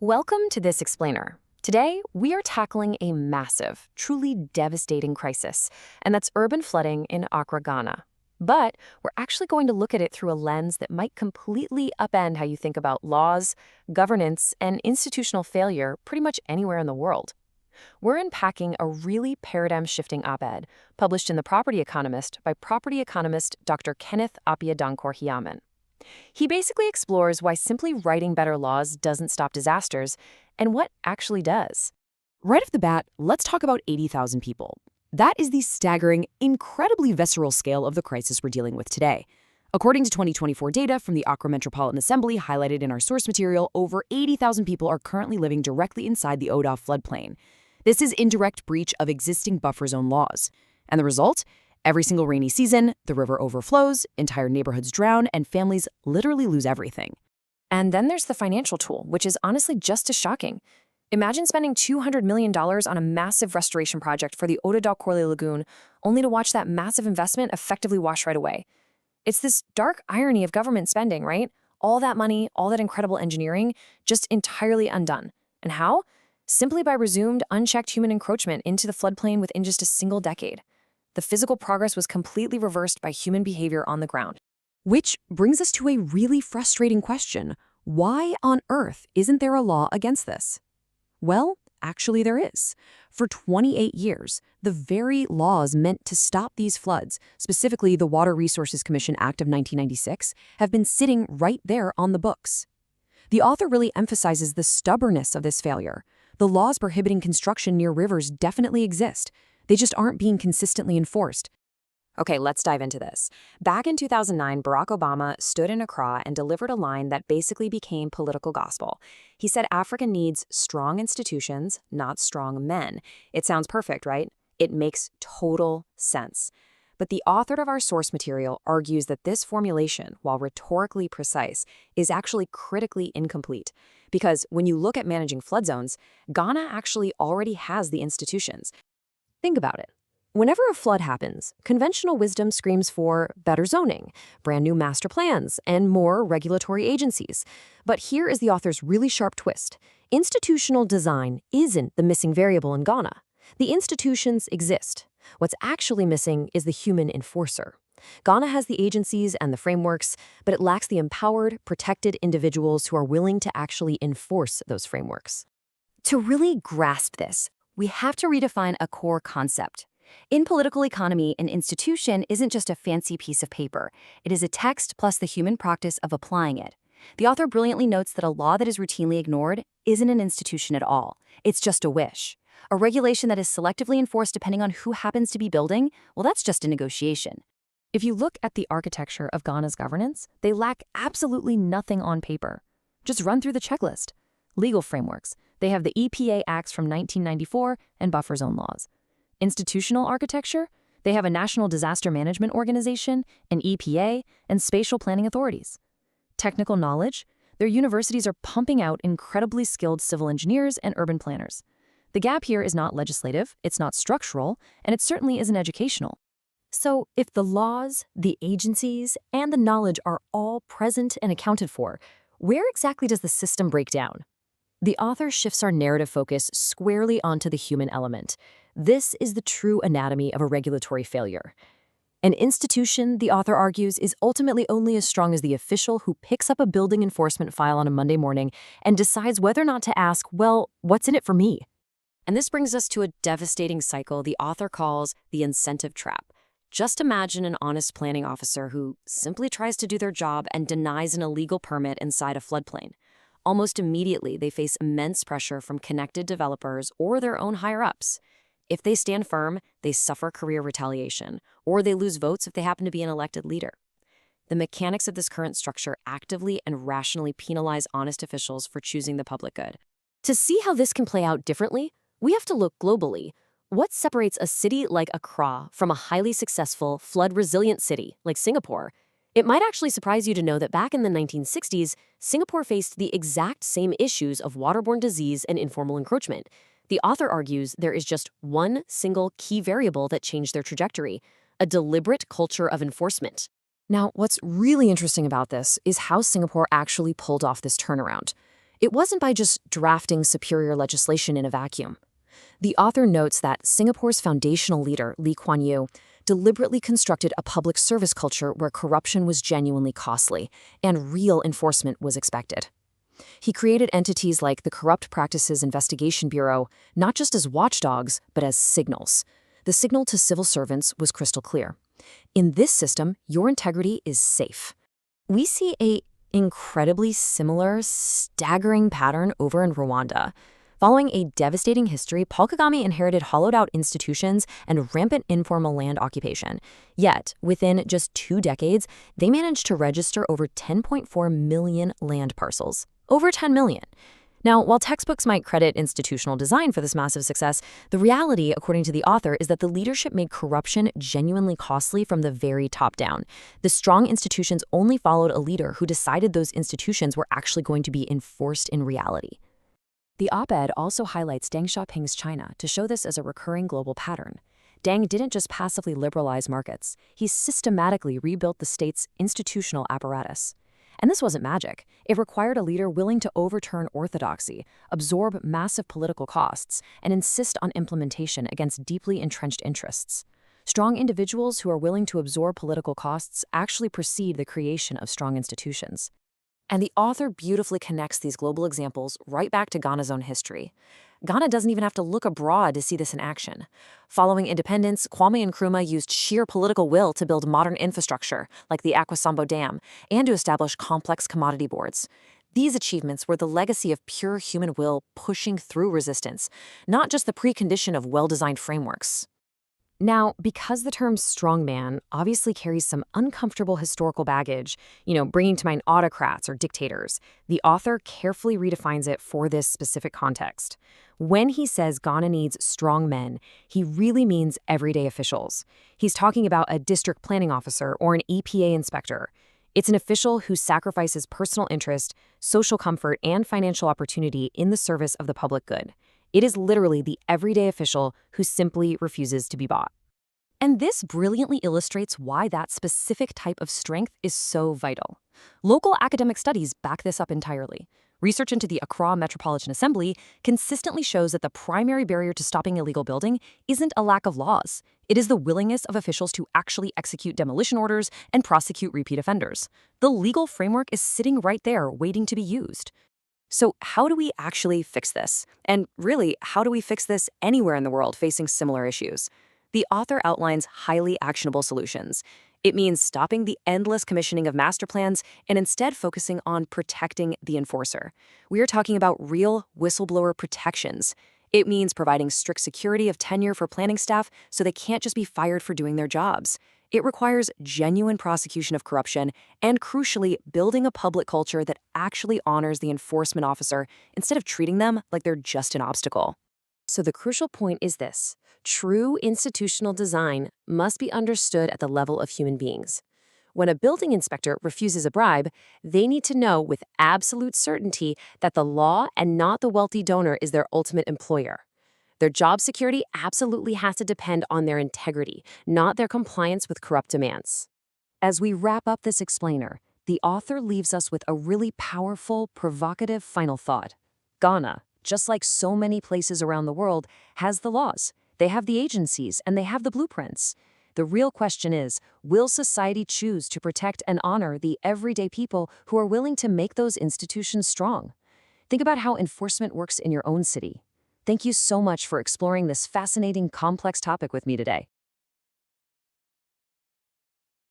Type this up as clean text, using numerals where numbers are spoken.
Welcome to This Explainer. Today, we are tackling a massive, truly devastating crisis, and that's urban flooding in Accra, Ghana. But we're actually going to look at it through a lens that might completely upend how you think about laws, governance, and institutional failure pretty much anywhere in the world. We're unpacking a really paradigm-shifting op-ed published in The Property Economist by property economist Dr. Kenneth Appiah-Dankor-Hiaman. He basically explores why simply writing better laws doesn't stop disasters and what actually does. Right off the bat, let's talk about 80,000 people. That is the staggering, incredibly visceral scale of the crisis we're dealing with today. According to 2024 data from the Accra Metropolitan Assembly highlighted in our source material, over 80,000 people are currently living directly inside the Oda floodplain. This is in direct breach of existing buffer zone laws. And the result? Every single rainy season, the river overflows, entire neighborhoods drown, and families literally lose everything. And then there's the financial tool, which is honestly just as shocking. Imagine spending $200 million on a massive restoration project for the Oda Lagoon, only to watch that massive investment effectively wash right away. It's this dark irony of government spending, right? All that money, all that incredible engineering, just entirely undone. And how? Simply by resumed, unchecked human encroachment into the floodplain within just a single decade. The physical progress was completely reversed by human behavior on the ground. Which brings us to a really frustrating question. Why on earth isn't there a law against this? Well, actually there is. For 28 years, the very laws meant to stop these floods, specifically the Water Resources Commission Act of 1996, have been sitting right there on the books. The author really emphasizes the stubbornness of this failure. The laws prohibiting construction near rivers definitely exist. They just aren't being consistently enforced. Okay, let's dive into this. Back in 2009, Barack Obama stood in Accra and delivered a line that basically became political gospel. He said Africa needs strong institutions, not strong men. It sounds perfect, right? It makes total sense. But the author of our source material argues that this formulation, while rhetorically precise, is actually critically incomplete. Because when you look at managing flood zones, Ghana actually already has the institutions. Think about it. Whenever a flood happens, conventional wisdom screams for better zoning, brand new master plans, and more regulatory agencies. But here is the author's really sharp twist. Institutional design isn't the missing variable in Ghana. The institutions exist. What's actually missing is the human enforcer. Ghana has the agencies and the frameworks, but it lacks the empowered, protected individuals who are willing to actually enforce those frameworks. To really grasp this, we have to redefine a core concept. In political economy, an institution isn't just a fancy piece of paper. It is a text plus the human practice of applying it. The author brilliantly notes that a law that is routinely ignored isn't an institution at all. It's just a wish. A regulation that is selectively enforced depending on who happens to be building, well, that's just a negotiation. If you look at the architecture of Ghana's governance, they lack absolutely nothing on paper. Just run through the checklist. Legal frameworks. They have the EPA Acts from 1994 and buffer zone laws. Institutional architecture, they have a National Disaster Management Organization, an EPA, and spatial planning authorities. Technical knowledge, their universities are pumping out incredibly skilled civil engineers and urban planners. The gap here is not legislative, it's not structural, and it certainly isn't educational. So if the laws, the agencies, and the knowledge are all present and accounted for, where exactly does the system break down? The author shifts our narrative focus squarely onto the human element. This is the true anatomy of a regulatory failure. An institution, the author argues, is ultimately only as strong as the official who picks up a building enforcement file on a Monday morning and decides whether or not to ask, well, what's in it for me? And this brings us to a devastating cycle the author calls the incentive trap. Just imagine an honest planning officer who simply tries to do their job and denies an illegal permit inside a floodplain. Almost immediately, they face immense pressure from connected developers or their own higher-ups. If they stand firm, they suffer career retaliation, or they lose votes if they happen to be an elected leader. The mechanics of this current structure actively and rationally penalize honest officials for choosing the public good. To see how this can play out differently, we have to look globally. What separates a city like Accra from a highly successful, flood-resilient city like Singapore? It might actually surprise you to know that back in the 1960s, Singapore faced the exact same issues of waterborne disease and informal encroachment. The author argues there is just one single key variable that changed their trajectory: a deliberate culture of enforcement. Now, what's really interesting about this is how Singapore actually pulled off this turnaround. It wasn't by just drafting superior legislation in a vacuum. The author notes that Singapore's foundational leader, Lee Kuan Yew, deliberately constructed a public service culture where corruption was genuinely costly and real enforcement was expected. He created entities like the Corrupt Practices Investigation Bureau, not just as watchdogs, but as signals. The signal to civil servants was crystal clear. In this system, your integrity is safe. We see an incredibly similar, staggering pattern over in Rwanda. Following a devastating history, Paul Kagame inherited hollowed-out institutions and rampant informal land occupation. Yet, within just 2 decades, they managed to register over 10.4 million land parcels. Over 10 million. Now, while textbooks might credit institutional design for this massive success, the reality, according to the author, is that the leadership made corruption genuinely costly from the very top down. The strong institutions only followed a leader who decided those institutions were actually going to be enforced in reality. The op-ed also highlights Deng Xiaoping's China to show this as a recurring global pattern. Deng didn't just passively liberalize markets, he systematically rebuilt the state's institutional apparatus. And this wasn't magic. It required a leader willing to overturn orthodoxy, absorb massive political costs, and insist on implementation against deeply entrenched interests. Strong individuals who are willing to absorb political costs actually precede the creation of strong institutions. And the author beautifully connects these global examples right back to Ghana's own history. Ghana doesn't even have to look abroad to see this in action. Following independence, Kwame Nkrumah used sheer political will to build modern infrastructure, like the Akwasambo Dam, and to establish complex commodity boards. These achievements were the legacy of pure human will pushing through resistance, not just the precondition of well-designed frameworks. Now, because the term strongman obviously carries some uncomfortable historical baggage, bringing to mind autocrats or dictators, the author carefully redefines it for this specific context. When he says Ghana needs strong men, he really means everyday officials. He's talking about a district planning officer or an EPA inspector. It's an official who sacrifices personal interest, social comfort, and financial opportunity in the service of the public good. It is literally the everyday official who simply refuses to be bought. And this brilliantly illustrates why that specific type of strength is so vital. Local academic studies back this up entirely. Research into the Accra Metropolitan Assembly consistently shows that the primary barrier to stopping illegal building isn't a lack of laws. It is the willingness of officials to actually execute demolition orders and prosecute repeat offenders. The legal framework is sitting right there waiting to be used. So how do we actually fix this? And really, how do we fix this anywhere in the world facing similar issues? The author outlines highly actionable solutions. It means stopping the endless commissioning of master plans and instead focusing on protecting the enforcer. We are talking about real whistleblower protections. It means providing strict security of tenure for planning staff so they can't just be fired for doing their jobs. It requires genuine prosecution of corruption and, crucially, building a public culture that actually honors the enforcement officer instead of treating them like they're just an obstacle. So the crucial point is this: true institutional design must be understood at the level of human beings. When a building inspector refuses a bribe, they need to know with absolute certainty that the law and not the wealthy donor is their ultimate employer. Their job security absolutely has to depend on their integrity, not their compliance with corrupt demands. As we wrap up this explainer, the author leaves us with a really powerful, provocative final thought. Ghana, just like so many places around the world, has the laws. They have the agencies, and they have the blueprints. The real question is, will society choose to protect and honor the everyday people who are willing to make those institutions strong? Think about how enforcement works in your own city. Thank you so much for exploring this fascinating, complex topic with me today.